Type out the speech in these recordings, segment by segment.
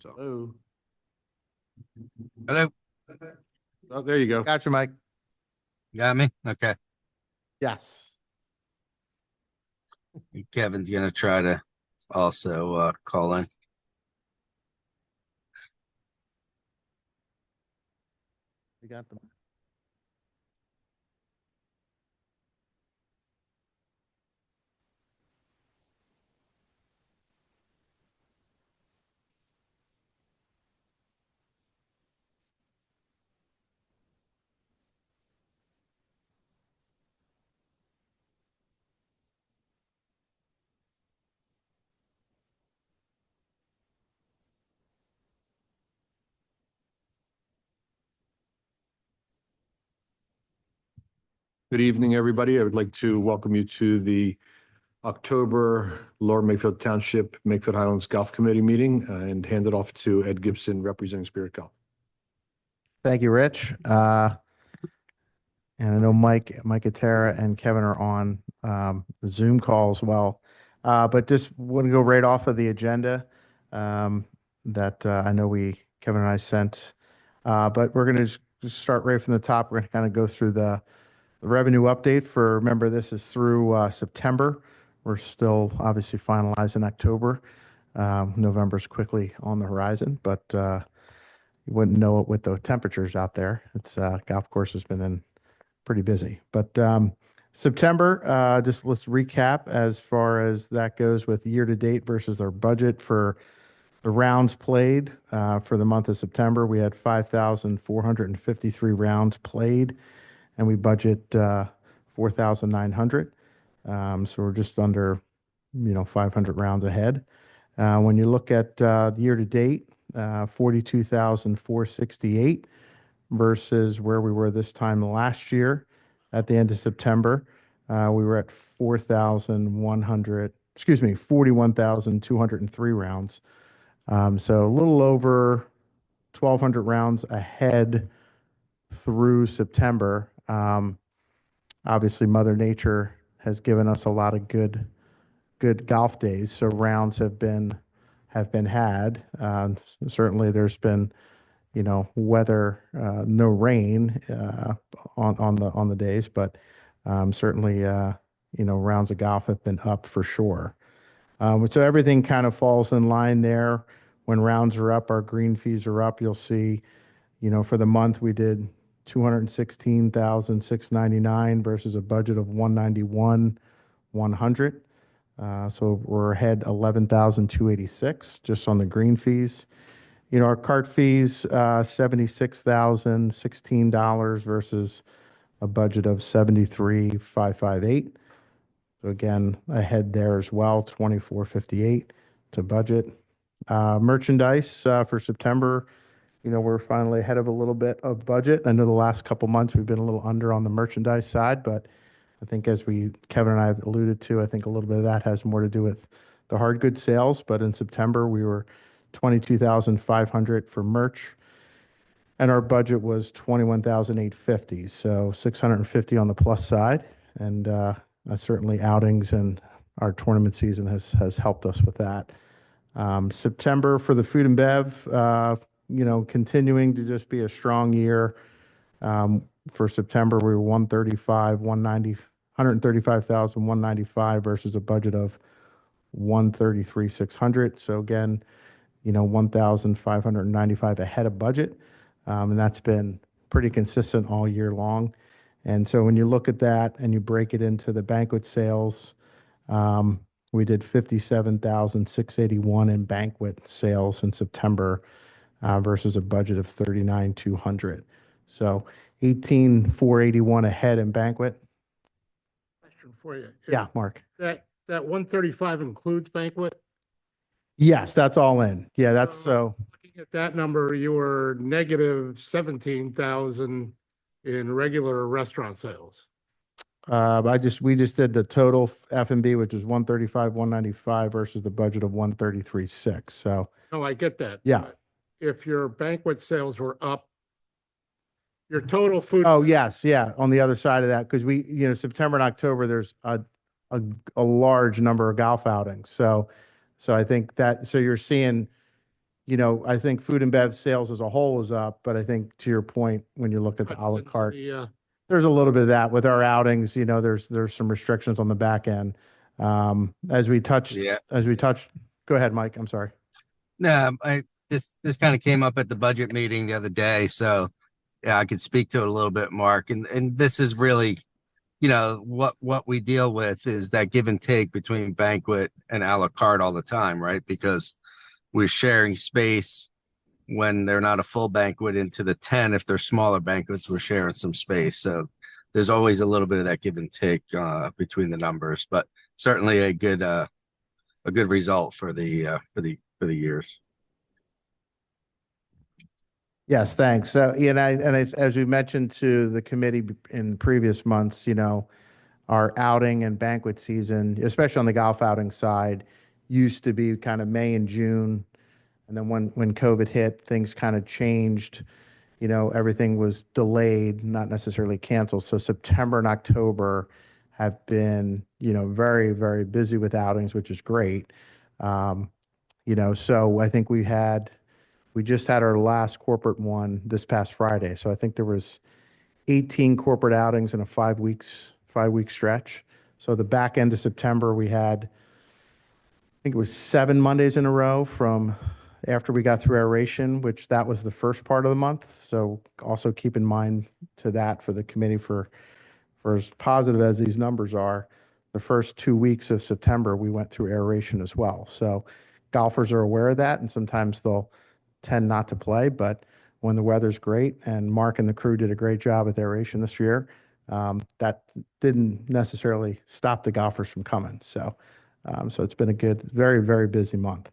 So. Hello. Hello. Oh, there you go. Gotcha, Mike. Got me? Okay. Yes. Kevin's gonna try to also call in. We got them. Good evening, everybody. I would like to welcome you to the October Lower Makefield Township Makefield Highlands Golf Committee meeting and hand it off to Ed Gibson representing Spirit Golf. Thank you, Rich. And I know Mike Atera and Kevin are on the Zoom call as well. But just want to go right off of the agenda that I know Kevin and I sent. But we're going to just start right from the top. We're going to kind of go through the revenue update for, remember, this is through September. We're still obviously finalizing October. November's quickly on the horizon, but you wouldn't know it with the temperatures out there. It's golf course has been in pretty busy. But September, just let's recap as far as that goes with year to date versus our budget for the rounds played. For the month of September, we had 5,453 rounds played, and we budget 4,900. So we're just under, 500 rounds ahead. When you look at year to date, 42,468 versus where we were this time last year at the end of September. We were at 41,203 rounds. So a little over 1,200 rounds ahead through September. Obviously, Mother Nature has given us a lot of good golf days. So rounds have been had. Certainly, there's been, weather, no rain on the days, but certainly, rounds of golf have been up for sure. So everything kind of falls in line there. When rounds are up, our green fees are up. You'll see, for the month we did 216,699 versus a budget of 191,100. So we're ahead 11,286 just on the green fees. Our cart fees, $76,016 versus a budget of 73,558. So again, ahead there as well, 2458 to budget. Merchandise for September, we're finally ahead of a little bit of budget. I know the last couple months we've been a little under on the merchandise side, but I think as Kevin and I have alluded to, I think a little bit of that has more to do with the hard goods sales. But in September, we were 22,500 for merch, and our budget was 21,850. So 650 on the plus side, and certainly Outings and our tournament season has helped us with that. September for the food and bev, continuing to just be a strong year. For September, we were 135,195 versus a budget of 133,600. So again, 1,595 ahead of budget. And that's been pretty consistent all year long. And so when you look at that and you break it into the banquet sales, we did 57,681 in banquet sales in September versus a budget of 39,200. So 18,481 ahead in banquet. Question for you. Yeah, Mark. That 135 includes banquet? Yes, that's all in. Yeah, that's so. Looking at that number, you were negative 17,000 in regular restaurant sales. We just did the total F&B, which is 135,195 versus the budget of 133,600. So. Oh, I get that. Yeah. But if your banquet sales were up, your total food. Oh, yes. Yeah. On the other side of that, because September and October, there's a large number of golf outings. So I think so you're seeing, I think food and bev sales as a whole is up, but I think to your point, when you looked at the Cuts à la into carte, the, there's a little bit of that with our outings, there's some restrictions on the back end. As we touched, Yeah. go ahead, Mike, I'm sorry. No, this kind of came up at the budget meeting the other day, so yeah, I could speak to it a little bit, Mark. And this is really, what we deal with is that give and take between banquet and a la carte all the time, right? Because we're sharing space when they're not a full banquet into the 10. If they're smaller banquets, we're sharing some space. So there's always a little bit of that give and take between the numbers, but certainly a good result for the years. Yes, thanks. So, as we mentioned to the committee in previous months, our outing and banquet season, especially on the golf outing side, used to be kind of May and June. And then when COVID hit, things kind of changed. Everything was delayed, not necessarily canceled. So September and October have been, very, very busy with outings, which is great. So I think we just had our last corporate one this past Friday. So I think there was 18 corporate outings in a 5 week stretch. So the back end of September, we had, I think it was 7 Mondays in a row from after we got through aeration, which that was the first part of the month. So also keep in mind to that for the committee for as positive as these numbers are, the first 2 weeks of September, we went through aeration as well. So golfers are aware of that, and sometimes they'll tend not to play, but when the weather's great, and Mark and the crew did a great job with aeration this year, that didn't necessarily stop the golfers from coming. So it's been a good, very, very busy month.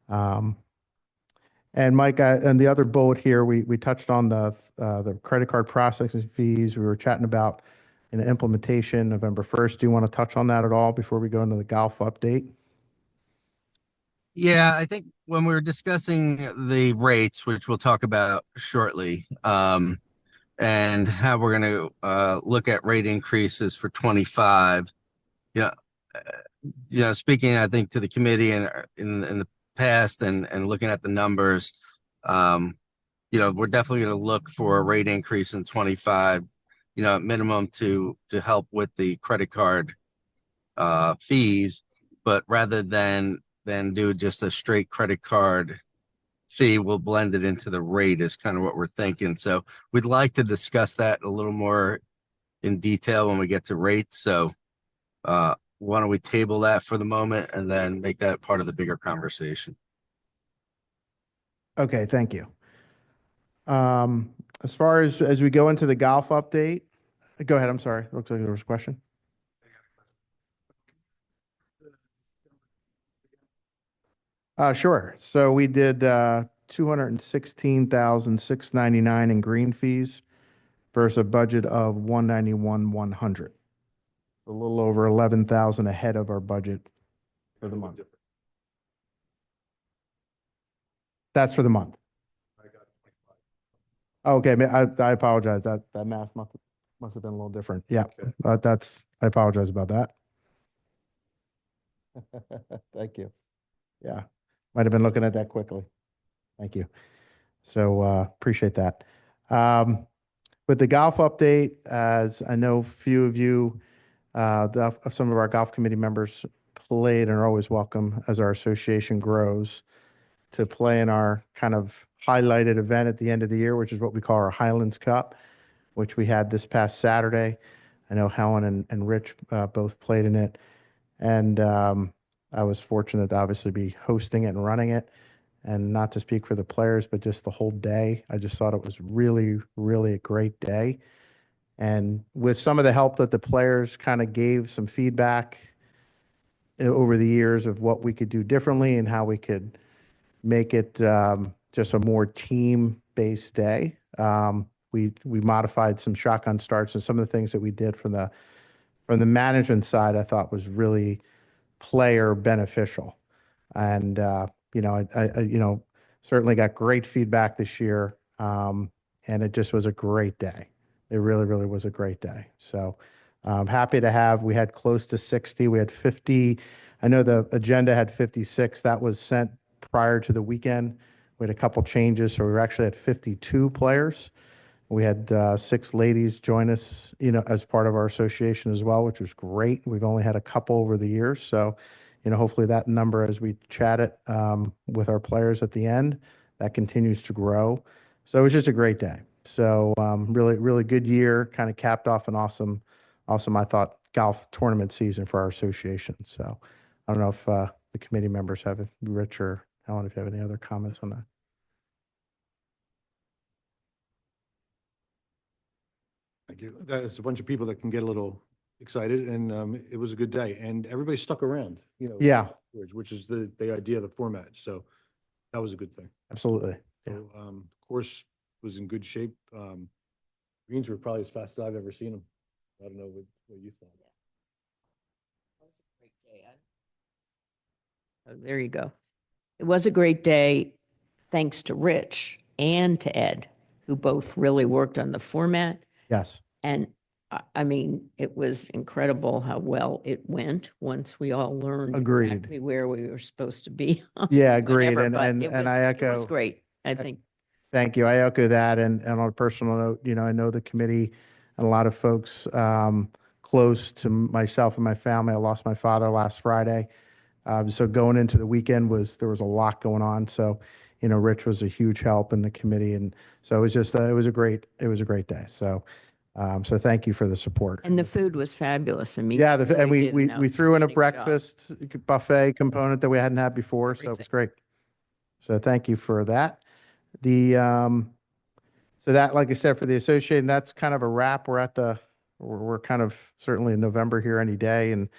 And Mike, and the other bullet here, we touched on the credit card processing fees. We were chatting about an implementation November 1st. Do you want to touch on that at all before we go into the golf update? Yeah, I think when we were discussing the rates, which we'll talk about shortly, and how we're going to look at rate increases for 25, speaking, I think, to the committee and in the past and looking at the numbers, we're definitely going to look for a rate increase in 25, at minimum to help with the credit card fees, but rather than do just a straight credit card fee, we'll blend it into the rate is kind of what we're thinking. So we'd like to discuss that a little more in detail when we get to rates. So why don't we table that for the moment and then make that part of the bigger conversation? Okay, thank you. As far as we go into the golf update, go ahead. I'm sorry. Looks like there was a question. Sure. So we did 216,699 in green fees versus a budget of 191,100. A little over 11,000 ahead of our budget for the month. That's for the month. Okay, I apologize. That math must have been a little different. Yeah, I apologize about that. Thank you. Yeah, might have been looking at that quickly. Thank you. So appreciate that. With the golf update, as I know, few of you, some of our golf committee members played and are always welcome as our association grows to play in our kind of highlighted event at the end of the year, which is what we call our Highlands Cup, which we had this past Saturday. I know Helen and Rich both played in it. And I was fortunate to obviously be hosting it and running it. And not to speak for the players, but just the whole day. I just thought it was really, really a great day. And with some of the help that the players kind of gave some feedback over the years of what we could do differently and how we could make it just a more team-based day. We modified some shotgun starts, and some of the things that we did from the management side, I thought was really player beneficial. And I certainly got great feedback this year, and it just was a great day. It really, really was a great day. So I'm happy to have. We had close to 60. We had 50. I know the agenda had 56. That was sent prior to the weekend. We had a couple changes, so we were actually at 52 players. We had 6 ladies join us, as part of our association as well, which was great. We've only had a couple over the years, so hopefully that number, as we chat it with our players at the end, that continues to grow. So it was just a great day. So really, really good year. Kind of capped off an awesome, I thought, golf tournament season for our association. So I don't know if the committee members have, Rich or Helen, if you have any other comments on that. Thank you. That's a bunch of people that can get a little excited, and it was a good day, and everybody stuck around, Yeah, which is the idea of the format. So that was a good thing. absolutely. Yeah. So, course was in good shape. Greens were probably as fast as I've ever seen them. I don't know what you thought. It was a great day. Oh, there you go. It was a great day, thanks to Rich and to Ed, who both really worked on the format. Yes. And I mean, it was incredible how well it went once we all learned Agreed. exactly where we were supposed to be. Yeah, agreed. Whatever, And but and it and was- I It was echo. great. I think. Thank you. I echo that. And on a personal note, I know the committee and a lot of folks close to myself and my family. I lost my father last Friday. So going into the weekend there was a lot going on. So, Rich was a huge help in the committee. And so it was just, it was a great day. So, so thank you for the support. And the food was fabulous. I mean, Yeah, you and really did an we threw in a outstanding job. breakfast buffet component that we hadn't had before. So it was great. So thank you for that. So that, like I said, for the association, that's kind of a wrap. We're kind of certainly in November here any day, and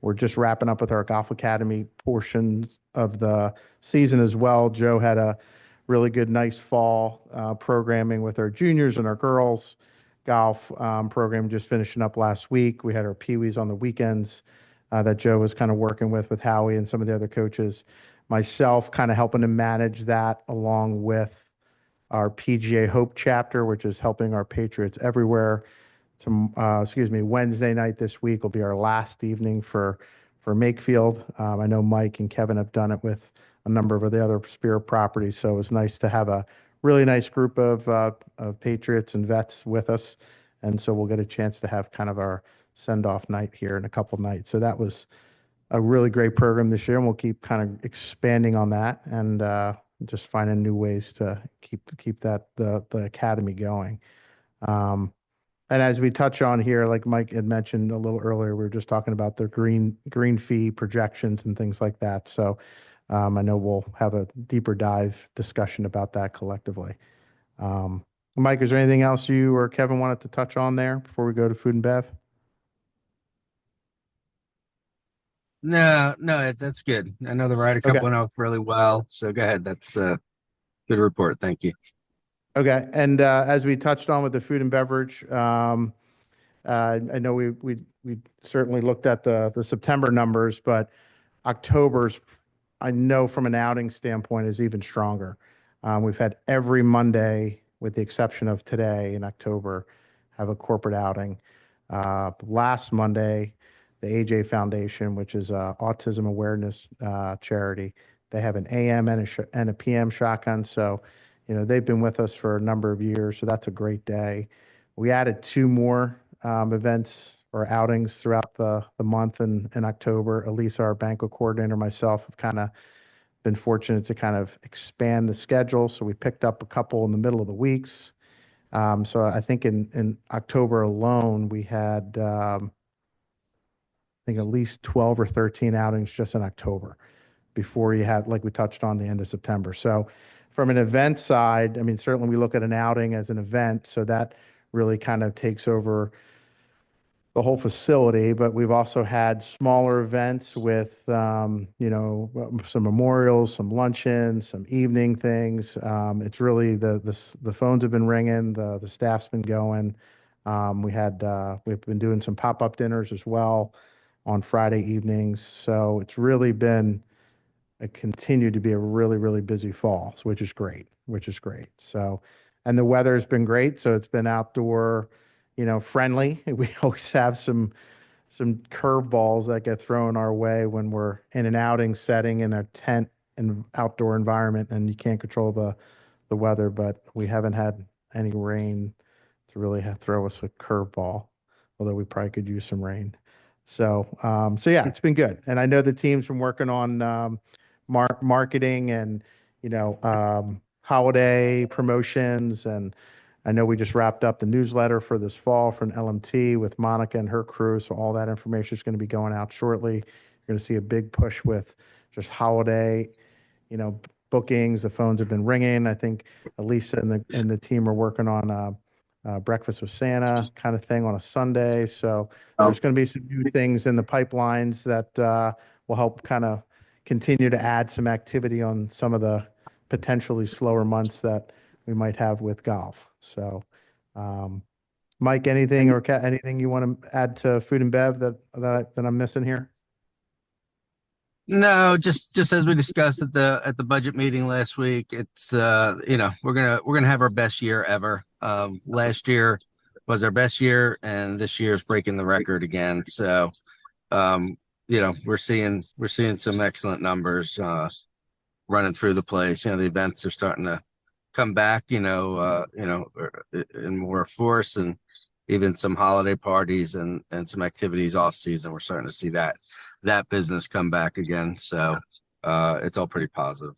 we're just wrapping up with our golf academy portions of the season as well. Joe had a really good, nice fall programming with our juniors and our girls golf program just finishing up last week. We had our peewees on the weekends that Joe was kind of working with Howie and some of the other coaches. Myself kind of helping to manage that along with our PGA HOPE chapter, which is helping our Patriots everywhere. Wednesday night this week will be our last evening for Makefield. I know Mike and Kevin have done it with a number of the other Spirit properties, so it was nice to have a really nice group of Patriots and vets with us, and so we'll get a chance to have kind of our send-off night here in a couple nights. So that was a really great program this year, and we'll keep kind of expanding on that and just finding new ways to keep that the academy going. And as we touch on here, like Mike had mentioned a little earlier, we were just talking about the green fee projections and things like that. So I know we'll have a deeper dive discussion about that collectively. Mike, is there anything else you or Kevin wanted to touch on there before we go to food and bev? No, that's good. I know the Ryder Cup Okay. went off really well. So go ahead. That's a good report. Thank you. Okay, and as we touched on with the food and beverage, I know we certainly looked at the September numbers, but October's, I know from an outing standpoint, is even stronger. We've had every Monday, with the exception of today in October, have a corporate outing. Last Monday, the AJ Foundation, which is a autism awareness charity, they have an AM and a PM shotgun. So, they've been with us for a number of years. So that's a great day. We added 2 more events or outings throughout the month in October. Elisa, our banquet coordinator, myself have kind of been fortunate to kind of expand the schedule. So we picked up a couple in the middle of the weeks. So I think in October alone, we had, I think at least 12 or 13 outings just in October before you had, like we touched on, the end of September. So from an event side, I mean, certainly we look at an outing as an event. So that really kind of takes over the whole facility, but we've also had smaller events with, some memorials, some luncheons, some evening things. It's really the phones have been ringing, the staff's been going. We've been doing some pop-up dinners as well on Friday evenings. So it's really been continued to be a really, really busy fall, which is great. So, and the weather's been great. So it's been outdoor, friendly. We always have some curveballs that get thrown our way when we're in an outing setting in a tent outdoor environment and you can't control the weather, but we haven't had any rain to really throw us a curveball, although we probably could use some rain. So, so yeah, it's been good. And I know the team's been working on marketing and, holiday promotions. And I know we just wrapped up the newsletter for this fall from LMT with Monica and her crew. So all that information is going to be going out shortly. You're going to see a big push with just holiday, bookings. The phones have been ringing. I think Elisa and the team are working on breakfast with Santa kind of thing on a Sunday. So there's going to be some new things in the pipelines that will help kind of continue to add some activity on some of the potentially slower months that we might have with golf. So, Mike, anything or anything you want to add to food and bev that I'm missing here? No, just as we discussed at the budget meeting last week, it's we're gonna have our best year ever. Last year was our best year, and this year is breaking the record again. So, we're seeing some excellent numbers running through the place. The events are starting to come back, in more force, and even some holiday parties and some activities off season. We're starting to see that business come back again. So it's all pretty positive.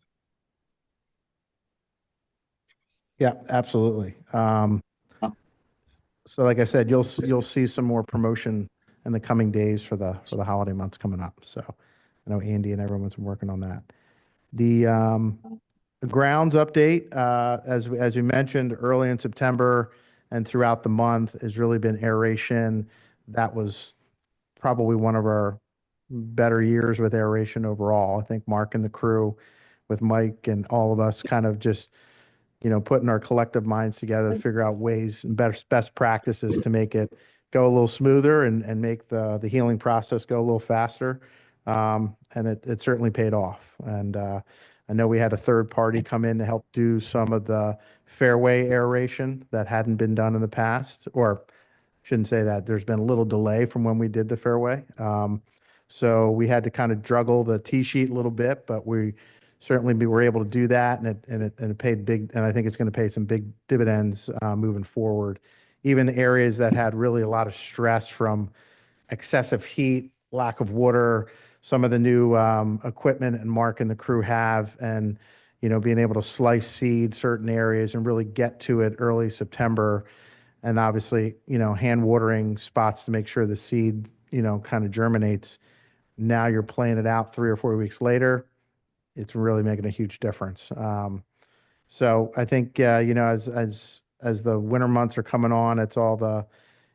Yeah, absolutely. So like I said, you'll see some more promotion in the coming days for the holiday months coming up. So I know Andy and everyone's been working on that. The grounds update, as we mentioned early in September and throughout the month, has really been aeration. That was probably one of our better years with aeration overall. I think Mark and the crew with Mike and all of us kind of just, putting our collective minds together to figure out ways and best practices to make it go a little smoother and make the healing process go a little faster. And it certainly paid off. And I know we had a third party come in to help do some of the fairway aeration that hadn't been done in the past, or shouldn't say that. There's been a little delay from when we did the fairway. So we had to kind of juggle the tee sheet a little bit, but we certainly were able to do that, and it paid big, and I think it's going to pay some big dividends moving forward. Even areas that had really a lot of stress from excessive heat, lack of water, some of the new equipment and Mark and the crew have, and being able to slice seed certain areas and really get to it early September, and obviously hand watering spots to make sure the seed kind of germinates. Now you're playing it out 3 or 4 weeks later. It's really making a huge difference. So I think as the winter months are coming on, it's all the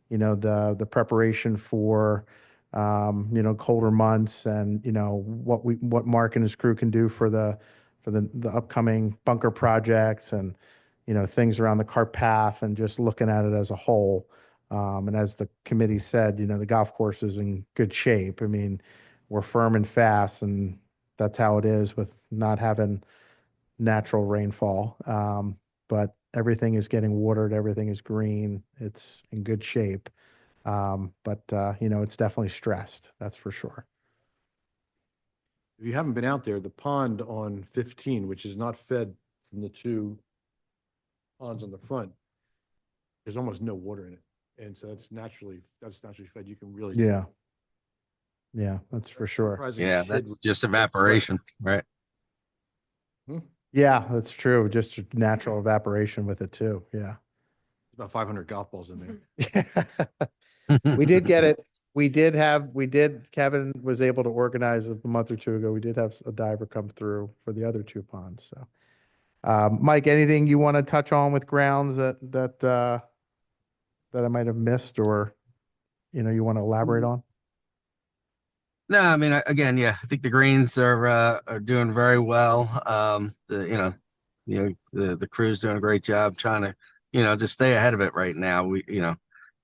the preparation for colder months, and what Mark and his crew can do for the upcoming bunker projects, and things around the cart path, and just looking at it as a whole. And as the committee said, the golf course is in good shape. I mean, we're firm and fast, and that's how it is with not having natural rainfall. But everything is getting watered, everything is green, it's in good shape. But it's definitely stressed, that's for sure. If you haven't been out there, the pond on 15, which is not fed from the 2 ponds on the front, there's almost no water in it. And so that's naturally fed. You can really. Yeah. Yeah, that's for sure. Yeah, that's just evaporation, right? Yeah, that's true. Just natural evaporation with it too. Yeah. About 500 golf balls in there. We did get it. Kevin was able to organize a month or 2 ago. We did have a diver come through for the other 2 ponds. So, Mike, anything you want to touch on with grounds that I might have missed, or, you want to elaborate on? No, I mean, again, yeah, I think the greens are doing very well. The crew's doing a great job trying to, just stay ahead of it right now.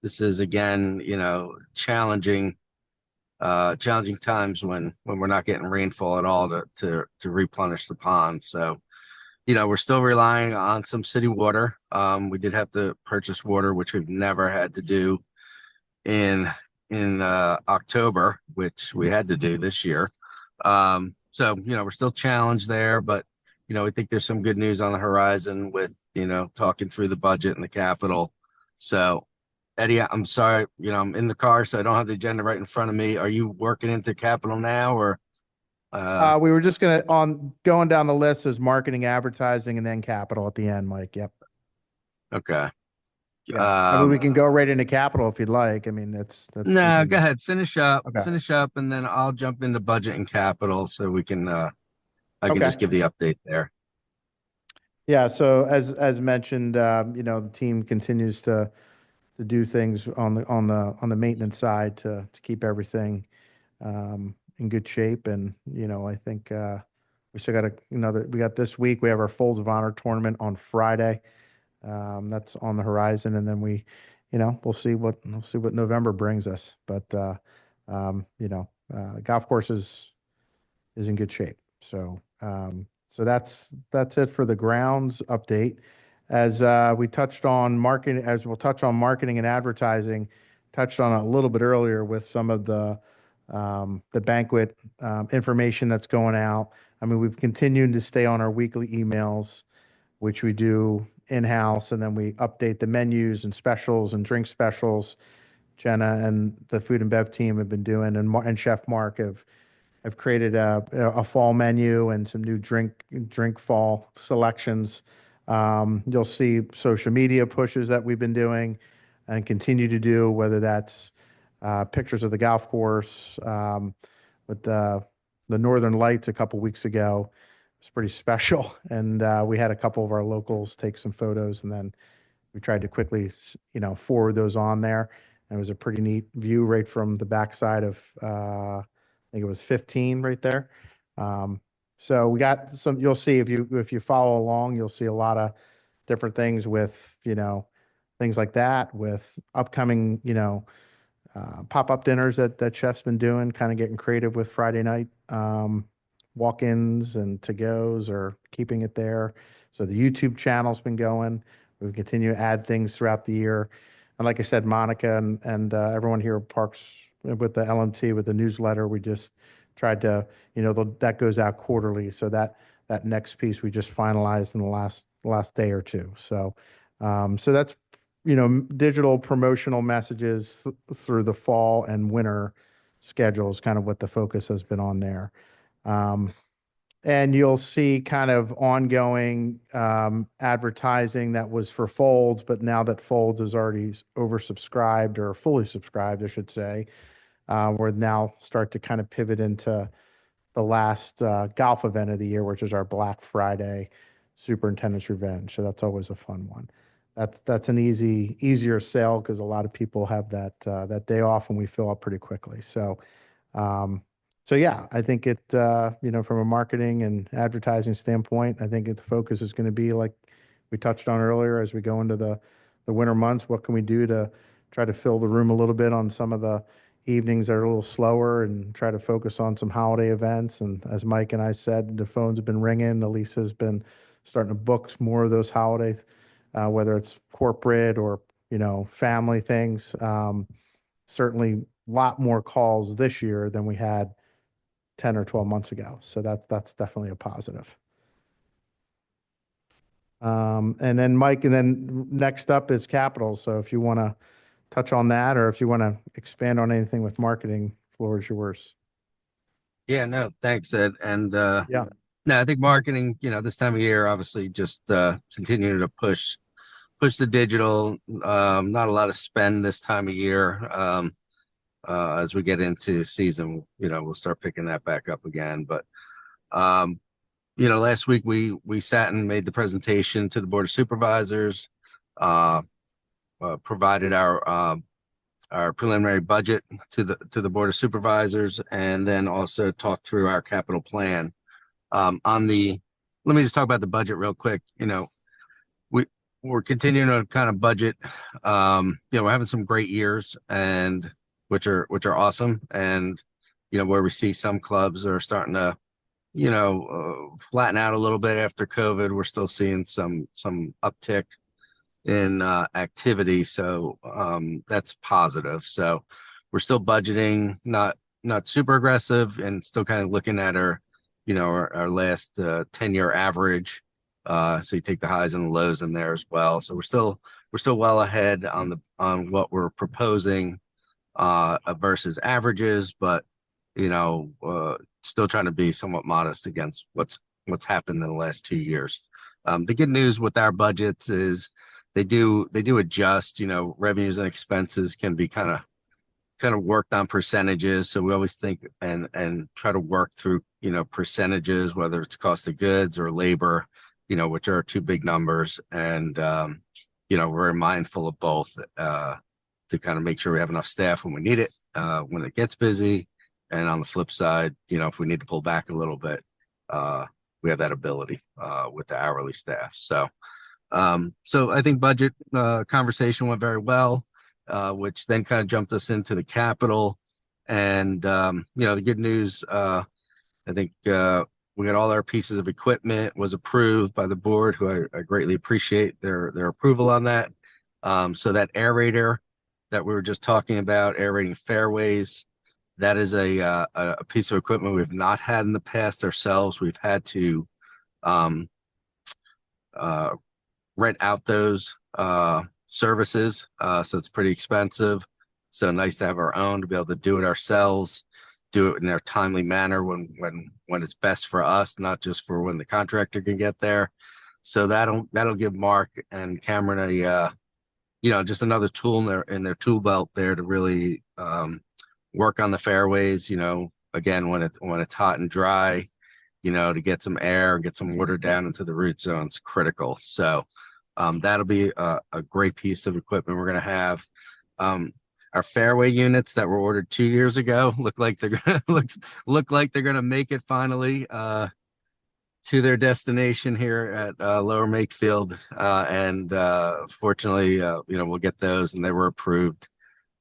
This is again, challenging times when we're not getting rainfall at all to replenish the pond. So, we're still relying on some city water. We did have to purchase water, which we've never had to do in October, which we had to do this year. So, we're still challenged there, but, I think there's some good news on the horizon with, talking through the budget and the capital. So, Eddie, I'm sorry, I'm in the car, so I don't have the agenda right in front of me. Are you working into capital now or? We were just going down the list as marketing, advertising, and then capital at the end, Mike. Yep. Okay. Yeah. I mean, we can go right into capital if you'd like. I mean, that's. No, go ahead. Finish up, Okay. and then I'll jump into budget and capital so we can, I can Okay. just give the update there. Yeah. So as mentioned, the team continues to do things on the maintenance side to keep everything in good shape. And, I think we still got we got this week, we have our Folds of Honor tournament on Friday. That's on the horizon. And then we'll see what November brings us. But, golf course is in good shape. So, so that's it for the grounds update. As we touched on marketing, as we'll touch on marketing and advertising, touched on a little bit earlier with some of the banquet information that's going out. I mean, we've continued to stay on our weekly emails, which we do in-house, and then we update the menus and specials and drink specials. Jenna and the food and bev team have been doing, and Chef Mark have created a fall menu and some new drink fall selections. You'll see social media pushes that we've been doing and continue to do, whether that's pictures of the golf course with the Northern Lights a couple weeks ago. It's pretty special, and we had a couple of our locals take some photos, and then we tried to quickly, forward those on there. And it was a pretty neat view right from the backside of, I think it was 15 right there. So we got some. You'll see if you follow along, you'll see a lot of different things with things like that, with upcoming pop-up dinners that Chef's been doing, kind of getting creative with Friday night walk-ins and to-goes, or keeping it there. So the YouTube channel's been going. We continue to add things throughout the year. And like I said, Monica and everyone here at Parks with the LMT, with the newsletter, we just tried to, that goes out quarterly. So that next piece we just finalized in the last day or two. So, so that's, digital promotional messages through the fall and winter schedules, kind of what the focus has been on there. And you'll see kind of ongoing advertising that was for Folds, but now that Folds is already oversubscribed, or fully subscribed, I should say, we're now start to kind of pivot into the last golf event of the year, which is our Black Friday Superintendent's Revenge. So that's always a fun one. That's an easier sale because a lot of people have that day off, and we fill up pretty quickly. So, so yeah, I think it, from a marketing and advertising standpoint, I think the focus is going to be like we touched on earlier as we go into the winter months. What can we do to try to fill the room a little bit on some of the evenings that are a little slower, and try to focus on some holiday events? And as Mike and I said, the phones have been ringing. Elisa's been starting to book more of those holiday, whether it's corporate or, family things. Certainly a lot more calls this year than we had 10 or 12 months ago. So that's definitely a positive. And then Mike, and then next up is capital. So if you want to touch on that, or if you want to expand on anything with marketing, floor is yours. Yeah, no, thanks, Ed. And Yeah. no, I think marketing, this time of year, obviously just continue to push the digital. Not a lot of spend this time of year. As we get into season, we'll start picking that back up again. But, last week we sat and made the presentation to the Board of Supervisors, provided our preliminary budget to the Board of Supervisors, and then also talked through our capital plan. Let me just talk about the budget real quick. We're continuing to kind of budget. We're having some great years, and which are awesome. And, where we see some clubs are starting to, flatten out a little bit after COVID, we're still seeing some uptick in activity. So that's positive. So we're still budgeting, not super aggressive, and still kind of looking at our our last 10-year average. So you take the highs and the lows in there as well. So we're still well ahead on what we're proposing versus averages, but still trying to be somewhat modest against what's happened in the last 2 years. The good news with our budgets is they do adjust. Revenues and expenses can be kind of worked on percentages. So we always think and try to work through percentages, whether it's cost of goods or labor, which are two big numbers, and we're very mindful of both to kind of make sure we have enough staff when we need it, when it gets busy, and on the flip side, if we need to pull back a little bit, we have that ability with the hourly staff. So I think budget conversation went very well, which then kind of jumped us into the capital. And the good news, I think we got all our pieces of equipment was approved by the board, who I greatly appreciate their approval on that. So that aerator that we were just talking about, aerating fairways, that is a piece of equipment we've not had in the past ourselves. We've had to rent out those services, so it's pretty expensive. So nice to have our own, to be able to do it ourselves, do it in a timely manner when it's best for us, not just for when the contractor can get there. So that'll give Mark and Cameron a just another tool in their tool belt there to really work on the fairways. Again, when it's hot and dry, to get some air, get some water down into the root zone's critical. So that'll be a great piece of equipment we're going to have. Our fairway units that were ordered 2 years ago look like they're gonna make it finally to their destination here at Lower Makefield, and fortunately, we'll get those, and they were approved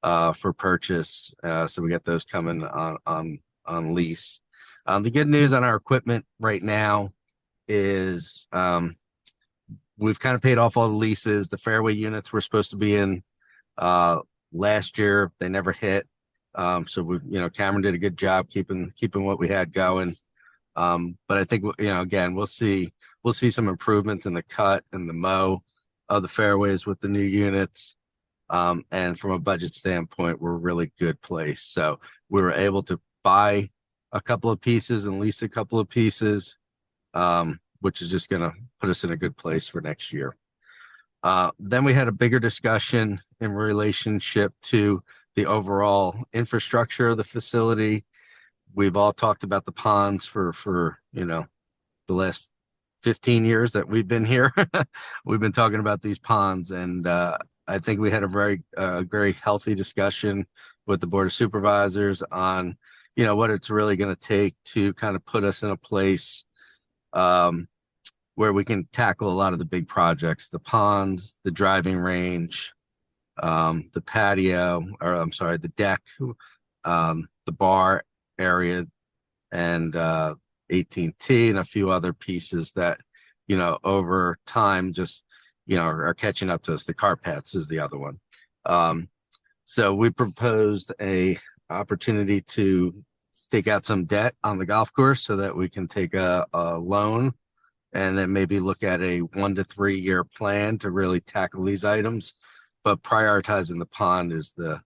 for purchase. So we got those coming on lease. The good news on our equipment right now is we've kind of paid off all the leases. The fairway units were supposed to be in last year. They never hit. So Cameron did a good job keeping what we had going. But I think, again, we'll see some improvements in the cut and the mow of the fairways with the new units. And from a budget standpoint, we're a really good place. So we were able to buy a couple of pieces and lease a couple of pieces, which is just going to put us in a good place for next year. Then we had a bigger discussion in relationship to the overall infrastructure of the facility. We've all talked about the ponds for the last 15 years that we've been here. We've been talking about these ponds, and I think we had a very healthy discussion with the Board of Supervisors on what it's really going to take to kind of put us in a place where we can tackle a lot of the big projects: the ponds, the driving range, the patio, or I'm sorry, the deck, the bar area, and AT&T, and a few other pieces that over time just are catching up to us. The car paths is the other one. So we proposed a opportunity to take out some debt on the golf course so that we can take a loan, and then maybe look at a 1 to 3 year plan to really tackle these items. But prioritizing the pond is the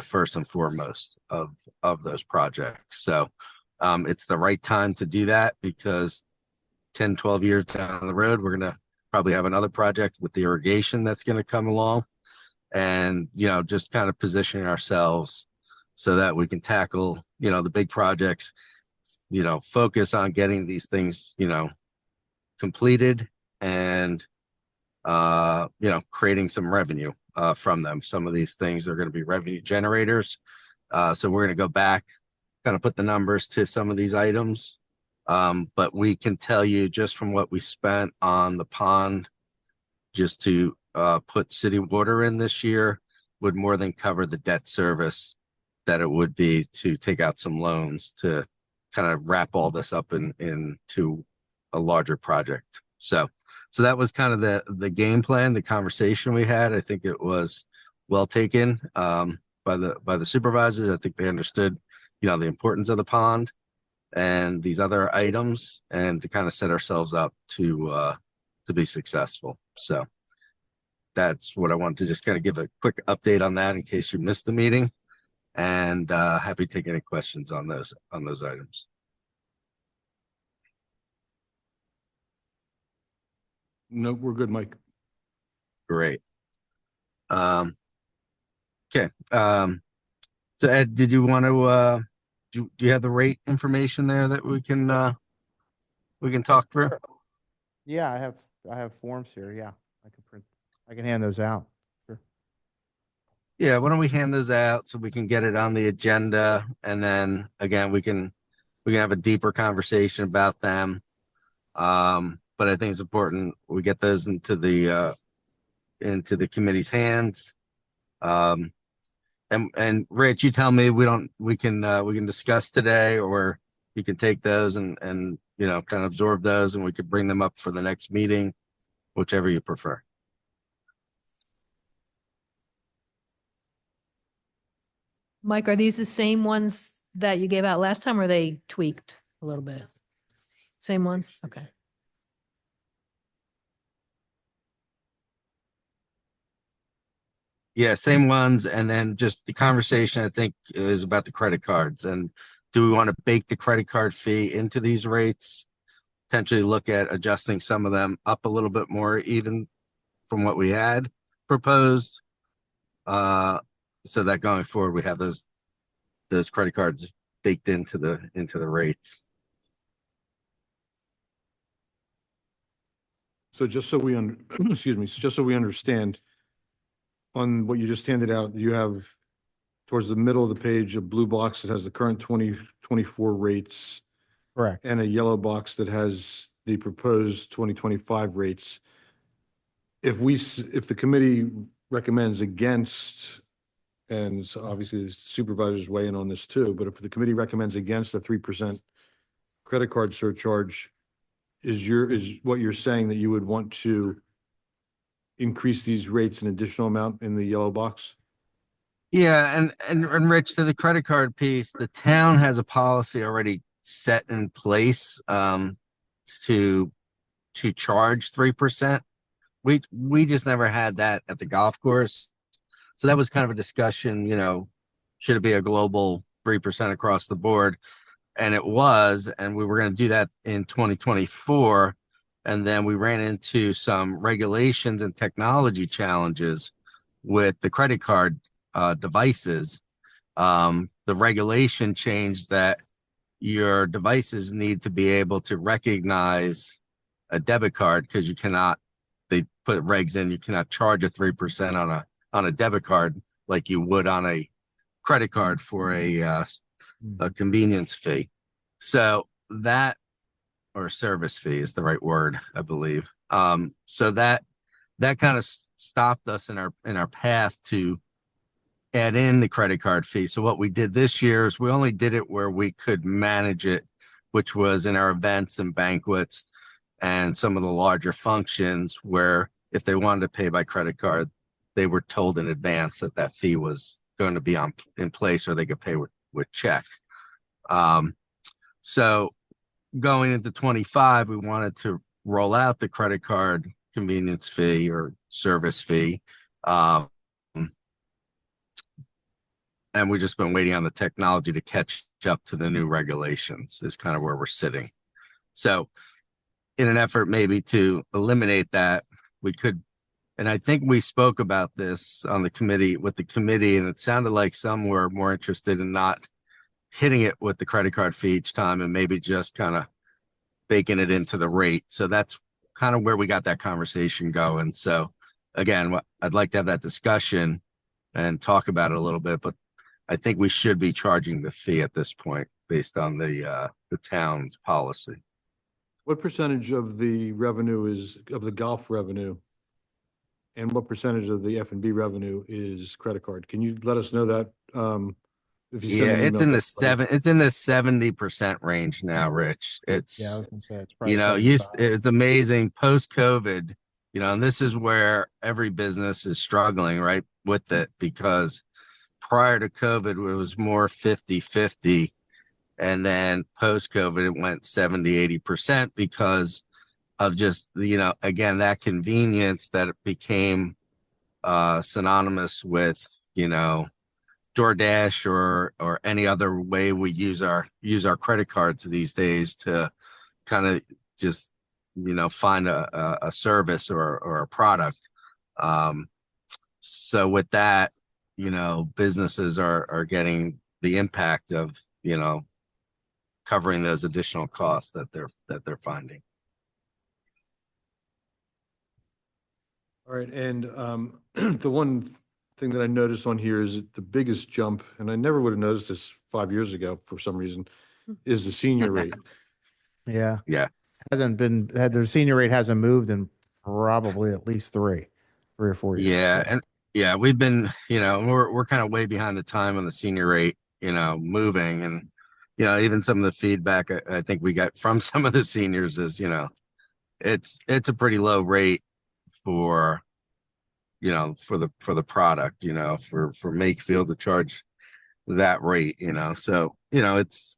first and foremost of those projects. So it's the right time to do that, because 10, 12 years down the road, we're going to probably have another project with the irrigation that's going to come along, and just kind of positioning ourselves so that we can tackle the big projects, focus on getting these things completed, and creating some revenue from them. Some of these things are going to be revenue generators, so we're going to go back, kind of put the numbers to some of these items, but we can tell you just from what we spent on the pond just to put city water in this year would more than cover the debt service that it would be to take out some loans to kind of wrap all this up into a larger project. So that was kind of the game plan, the conversation we had. I think it was well taken by the supervisors. I think they understood, the importance of the pond. and these other items, and to kind of set ourselves up to be successful. So that's what I wanted to just kind of give a quick update on that in case you missed the meeting, and happy to take any questions on those items. No, we're good, Mike. Great. Okay. So Ed, did you want to do you have the rate information there that we can talk through? Sure. Yeah, I have forms here. Yeah, I can hand those out. Sure. Yeah, why don't we hand those out so we can get it on the agenda, and then again we can have a deeper conversation about them. But I think it's important we get those into the committee's hands. And Rich, you tell me we can discuss today, or you can take those and kind of absorb those, and we could bring them up for the next meeting, whichever you prefer. Mike, are these the same ones that you gave out last time, or are they tweaked a little bit? Same ones? Okay. Yeah, same ones. And then just the conversation, I think, is about the credit cards. And do we want to bake the credit card fee into these rates? Potentially look at adjusting some of them up a little bit more, even from what we had proposed. So that going forward, we have those credit cards baked into the rates. So just so we excuse me, just so we understand, on what you just handed out, you have towards the middle of the page a blue box that has the current 2024 rates Correct. and a yellow box that has the proposed 2025 rates. If the committee recommends against, and so obviously the supervisors weigh in on this too, but if the committee recommends against the 3% credit card surcharge, is what you're saying that you would want to increase these rates an additional amount in the yellow box? Yeah, and Rich, to the credit card piece, the town has a policy already set in place to charge 3%. We just never had that at the golf course. So that was kind of a discussion, should it be a global 3% across the board? And it was, and we were going to do that in 2024. And then we ran into some regulations and technology challenges with the credit card devices. The regulation changed that your devices need to be able to recognize a debit card, because they put regs in, you cannot charge a 3% on a debit card like you would on a credit card for a convenience fee. So that, or service fee is the right word, I believe. So that kind of stopped us in our path to add in the credit card fee. So what we did this year is we only did it where we could manage it, which was in our events and banquets and some of the larger functions, where if they wanted to pay by credit card, they were told in advance that fee was going to be in place, or they could pay with check. So going into 25, we wanted to roll out the credit card convenience fee or service fee. And we've just been waiting on the technology to catch up to the new regulations is kind of where we're sitting. So in an effort maybe to eliminate that, we could, and I think we spoke about this on the committee, and it sounded like some were more interested in not hitting it with the credit card fee each time and maybe just kind of baking it into the rate. So that's kind of where we got that conversation going. So again, I'd like to have that discussion and talk about it a little bit, but I think we should be charging the fee at this point based on the town's policy. What percentage of the revenue of the golf revenue, and what percentage of the F&B revenue is credit card? Can you let us know that? If you send Yeah, an it's email in the 70% range now, Rich. It's, Yeah, I was gonna say it's probably it's amazing post-COVID, and this is where every business is struggling, right, with it, because prior to COVID, it was more 50-50, And then post-COVID, it went 70-80% because of just, again, that convenience that it became synonymous with, DoorDash or any other way we use our credit cards these days to kind of just, find a service or a product. So with that, businesses are getting the impact of, covering those additional costs that they're finding. All right, and the one thing that I noticed on here is that the biggest jump, and I never would have noticed this 5 years ago for some reason, is the senior rate. Yeah. Yeah. Their senior rate hasn't moved in probably at least three or 4 years. Yeah. And yeah, we've been, we're kind of way behind the time on the senior rate, moving. And, even some of the feedback I think we got from some of the seniors is, it's a pretty low rate for, for the product, for Makefield to charge that rate, so, it's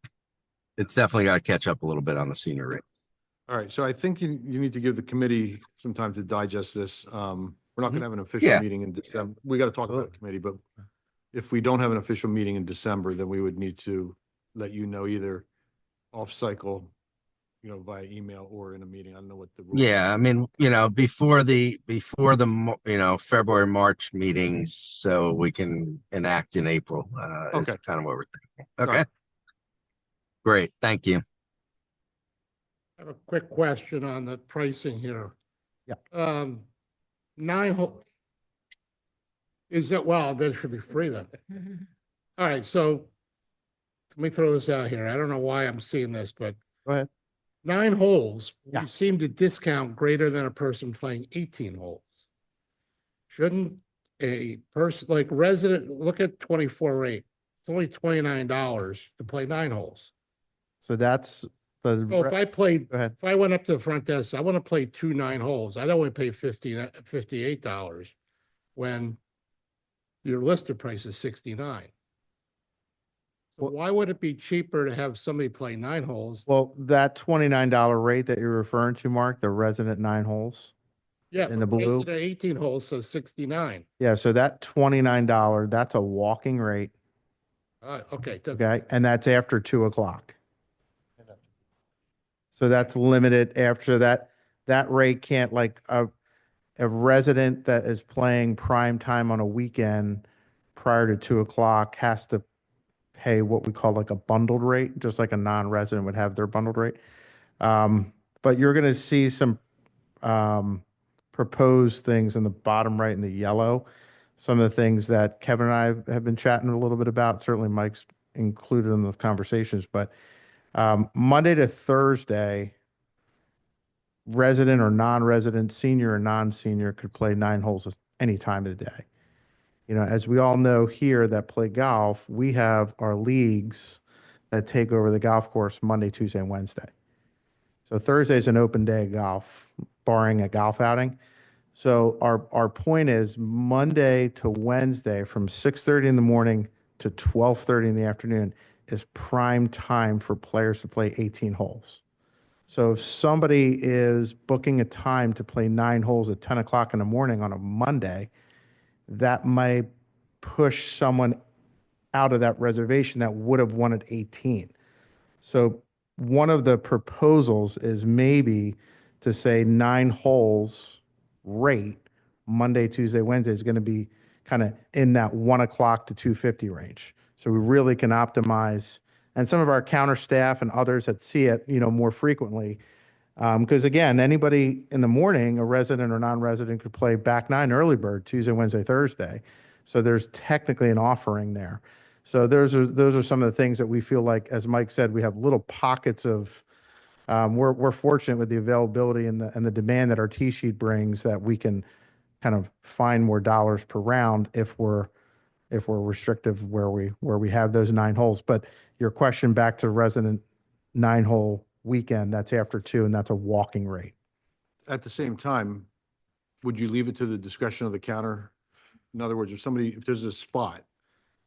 definitely got to catch up a little bit on the senior rate. All right, so I think you need to give the committee some time to digest this. We're not gonna have an official Yeah. meeting in December. We gotta talk about the committee, but if we don't have an official meeting in December, then we would need to let you know either off cycle, via email or in a meeting. I don't know what the. rules are. Yeah, I mean, before the February, March meetings, so we can enact in April, is Okay. kind of what we're thinking. All Okay, right. great, thank you. I have a quick question on the pricing here. Yeah. 9 hole. Is that, well, that should be free then. All right, so let me throw this out here. I don't know why I'm seeing this, but Go ahead. 9 holes, Yeah. we seem to discount greater than a person playing 18 holes. Shouldn't a person like resident, look at 24 rate. It's only $29 to play 9 holes. So that's the. So if I played, Go ahead. if I went up to the front desk, I want to play 2 9 holes. I'd only pay $58 when your listed price is 69. So why would it be cheaper to have somebody play 9 holes? Well, that $29 rate that you're referring to, Mark, the resident 9 holes. Yeah, in the but blue? resident 18 holes says 69. Yeah, so that $29, that's a walking rate. Okay. Okay, and that's after 2 o'clock. So that's limited after that. That rate can't, like a resident that is playing prime time on a weekend prior to 2 o'clock has to pay what we call like a bundled rate, just like a non-resident would have their bundled rate. But you're going to see some proposed things in the bottom right in the yellow. Some of the things that Kevin and I have been chatting a little bit about. Certainly Mike's included in those conversations, but Monday to Thursday, resident or non-resident, senior or non-senior could play 9 holes any time of the day. As we all know here that play golf, we have our leagues that take over the golf course Monday, Tuesday, and Wednesday. So Thursday is an open day of golf, barring a golf outing. So our point is Monday to Wednesday from 6:30 in the morning to 12:30 in the afternoon is prime time for players to play 18 holes. So if somebody is booking a time to play 9 holes at 10 o'clock in the morning on a Monday, that might push someone out of that reservation that would have wanted 18. So one of the proposals is maybe to say 9 holes rate Monday, Tuesday, Wednesday is going to be kind of in that 1 o'clock to 2:50 range. So we really can optimize, and some of our counter staff and others that see it, more frequently. Because again, anybody in the morning, a resident or non-resident could play back 9 early bird Tuesday, Wednesday, Thursday. So there's technically an offering there. So those are some of the things that we feel like, as Mike said, we have little pockets of. We're fortunate with the availability and the demand that our T sheet brings that we can kind of find more dollars per round if we're restrictive where we have those 9 holes. But your question back to resident 9 hole weekend, that's after 2, and that's a walking rate. At the same time, would you leave it to the discretion of the counter? In other words, if there's a spot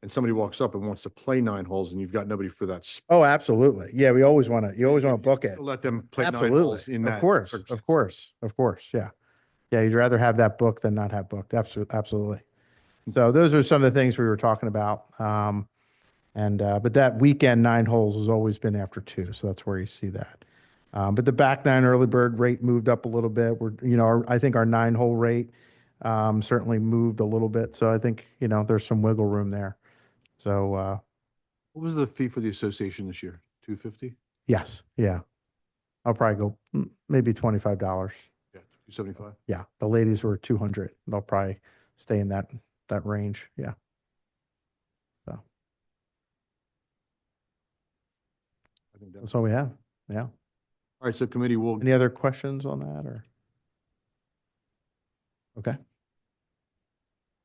and somebody walks up and wants to play 9 holes and you've got nobody for that. Oh, absolutely. Yeah, we always want to, you always want to book it. Let them play 9 Absolutely. holes in that. Of course, circumstance. of course, of course. Yeah. Yeah. You'd rather have that booked than not have booked. Absolutely. Absolutely. So those are some of the things we were talking about. But that weekend 9 holes has always been after 2. So that's where you see that. But the back 9 early bird rate moved up a little bit. I think our 9 hole rate certainly moved a little bit. So I think, there's some wiggle room there. So, What was the fee for the association this year? $250? yes. Yeah. I'll probably go maybe $25. Yeah, $275. Yeah. The ladies were 200. They'll probably stay in that range. Yeah. So I think that's all we have. Yeah. all right. So committee will. Any other questions on that or? Okay.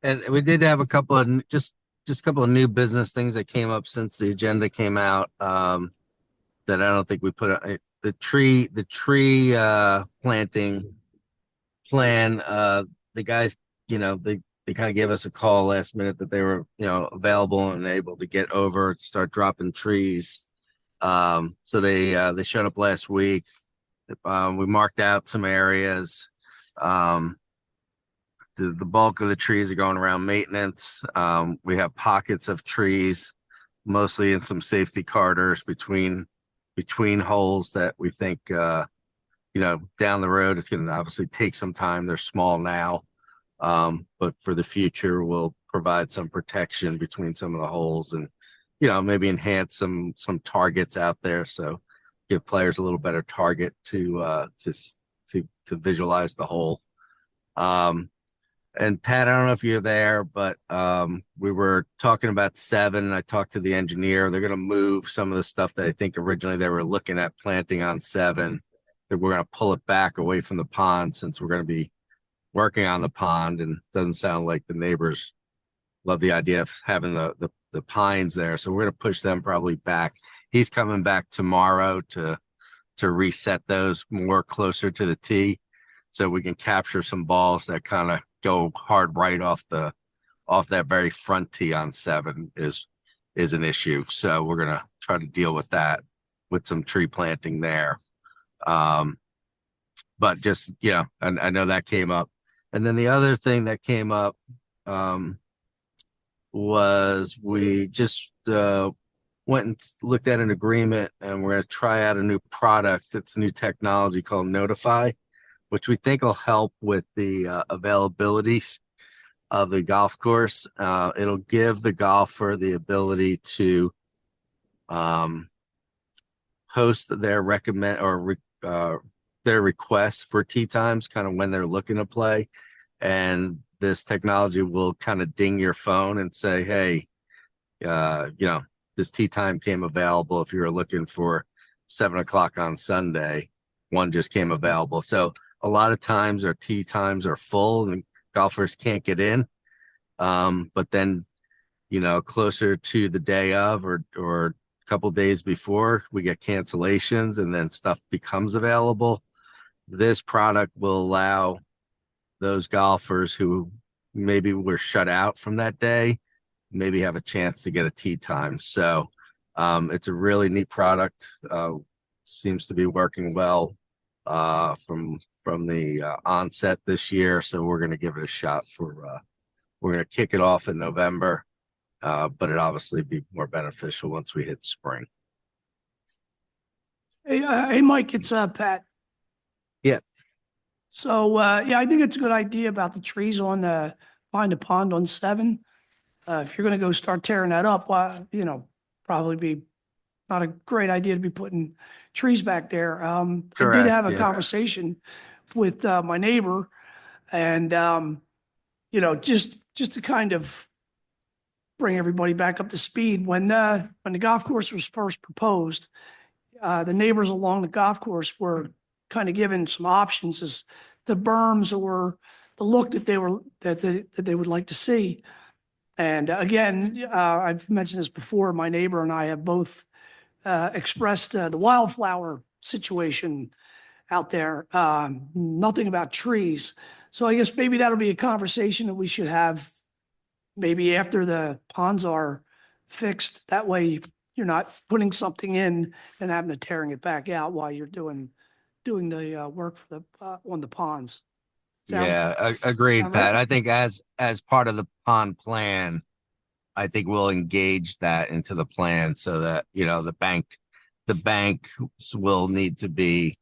And we did have a couple of just a couple of new business things that came up since the agenda came out. That I don't think we put the tree planting plan. The guys, they kind of gave us a call last minute that they were, available and able to get over to start dropping trees. So they showed up last week. We marked out some areas. The bulk of the trees are going around maintenance. We have pockets of trees, mostly in some safety corridors between holes that we think, down the road, it's going to obviously take some time. They're small now. But for the future, we'll provide some protection between some of the holes and, maybe enhance some targets out there. So give players a little better target to visualize the hole. And Pat, I don't know if you're there, but we were talking about 7, and I talked to the engineer. They're going to move some of the stuff that I think originally they were looking at planting on 7. That we're going to pull it back away from the pond since we're going to be working on the pond, and it doesn't sound like the neighbors love the idea of having the pines there. So we're going to push them probably back. He's coming back tomorrow to reset those more closer to the tee, so we can capture some balls that kind of go hard right off that very front tee on 7 is an issue. So we're gonna try to deal with that with some tree planting there. But just, I know that came up. And then the other thing that came up was we just went and looked at an agreement, and we're going to try out a new product. It's a new technology called Notify, which we think will help with the availability of the golf course. It'll give the golfer the ability to post their their requests for tee times, kind of when they're looking to play. And this technology will kind of ding your phone and say, hey, this tee time came available. If you were looking for 7 o'clock on Sunday, one just came available. So a lot of times our tee times are full and golfers can't get in. But then, closer to the day of or a couple days before, we get cancellations and then stuff becomes available. This product will allow those golfers who maybe were shut out from that day, maybe have a chance to get a tee time. So it's a really neat product. Seems to be working well from the onset this year. So we're going to give it a shot we're going to kick it off in November, but it obviously be more beneficial once we hit spring. Hey, Mike, it's Pat. Yeah. So, I think it's a good idea about the trees on behind the pond on 7. If you're going to go start tearing that up, probably be not a great idea to be putting trees back there. I did Correct, have a yeah. conversation with my neighbor, and just to kind of bring everybody back up to speed. When the golf course was first proposed, the neighbors along the golf course were kind of given some options as the berms or the look that they would like to see. And again, I've mentioned this before. My neighbor and I have both expressed the wildflower situation out there. Nothing about trees. So I guess maybe that'll be a conversation that we should have, maybe after the ponds are fixed, that way you're not putting something in and having to tearing it back out while you're doing the work for the, on the ponds. Sound- Yeah, agreed, sound right? Pat. I think as part of the pond plan, I think we'll engage that into the plan so that, you know, the banks will need to be,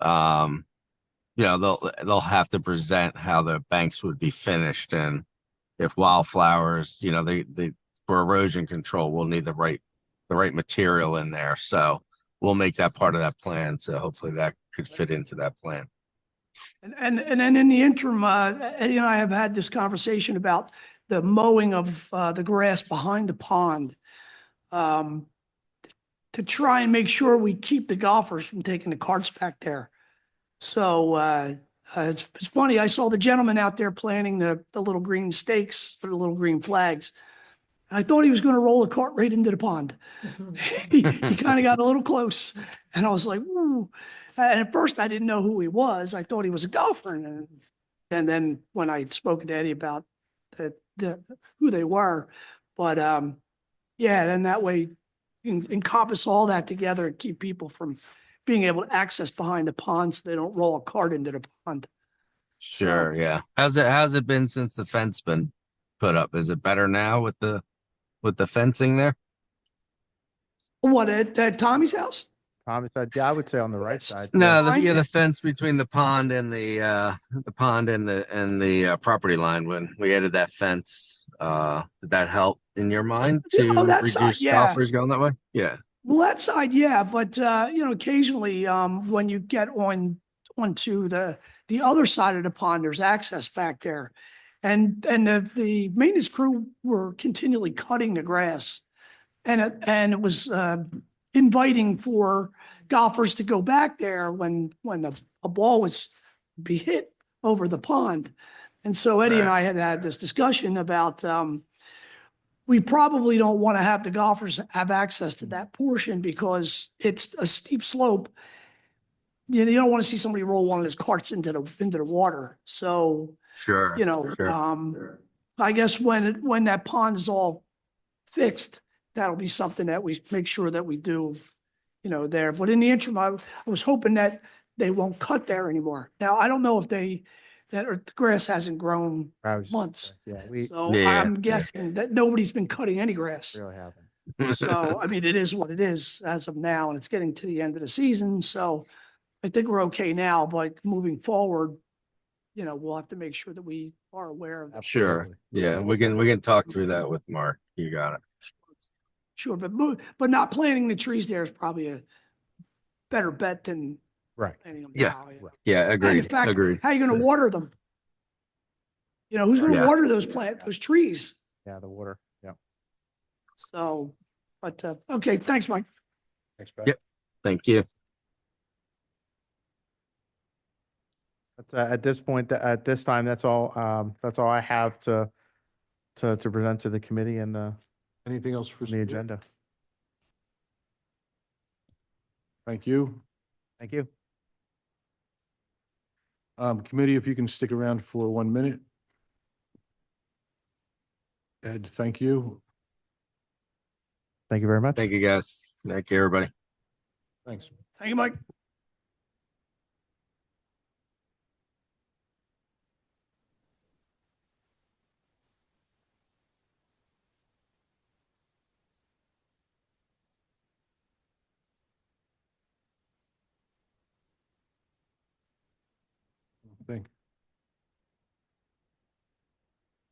you know, they'll have to present how the banks would be finished, and if wildflowers, you know, they for erosion control, we'll need the right material in there. So we'll make that part of that plan. So hopefully that could fit into that plan. And then in the interim, Eddie and I have had this conversation about the mowing of the grass behind the pond, to try and make sure we keep the golfers from taking the carts back there. So it's funny, I saw the gentleman out there planting the little green stakes or the little green flags. I thought he was going to roll a cart right into the pond. He kind of got a little close, and I was like, ooh. And at first I didn't know who he was. I thought he was a golfer. And then when I spoke to Eddie about who they were, but yeah, then that way you can encompass all that together and keep people from being able to access behind the pond so they don't roll a cart into the pond. Sure. Yeah. How's it been since the fence been put up? Is it better now with the fencing there? What, at Tommy's house? Tommy said, yeah, I would say on the right side. No, Yeah. the fence between the pond and the property line, when we added that fence, did that help in your mind to Oh, that side, reduce yeah. golfers going that way? Yeah. Well, that side, yeah, but you know, occasionally, when you get onto the other side of the pond, there's access back there. And the maintenance crew were continually cutting the grass. And it was inviting for golfers to go back there when a ball was be hit over the pond. And so Eddie and I had this discussion about we probably don't want to have the golfers have access to that portion because it's a steep slope. You don't want to see somebody roll one of his carts into the water. So, Sure. you know, Sure. I guess when that pond is all fixed, that'll be something that we make sure that we do, you know, there. But in the interim, I was hoping that they won't cut there anymore. Now, I don't know if the grass hasn't grown I was just gonna months. say, Yeah, we So Yeah, I'm yeah. guessing that nobody's been cutting any grass. really haven't. So, I mean, it is what it is as of now, and it's getting to the end of the season. So I think we're okay now, but moving forward, you know, we'll have to make sure that we are aware of that. Sure. Yeah. We can talk through that with Mark. You got it. Sure, but not planting the trees there is probably a better bet than Right. planting them Yeah. now. Yeah. And in Agreed. fact, Agreed. how are you going to water them? You know, who's going to Yeah. water those trees? Yeah, the water. Yeah. So, but, okay, thanks, Mike. Thanks, Pat. Yep. Thank you. But at this point, at this time, that's all I have to present to the committee and Anything else for the agenda. Thank you. Thank you. Committee, if you can stick around for 1 minute. Ed, thank you. Thank you very much. Thank you, guys. Thank you, everybody. Thanks. Thank you, Mike.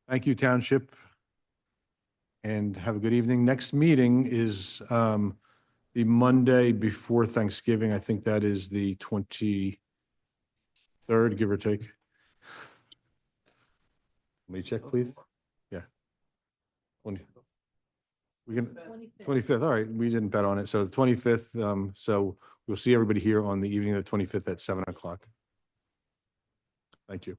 Thank you, Township. And have a good evening. Next meeting is the Monday before Thanksgiving. I think that is the 23rd, give or take. Let me check, please. Yeah. 20. We can, 25th, all right, we didn't bet on it. So the 25th, so we'll see everybody here on the evening of the 25th at 7 o'clock. Thank you.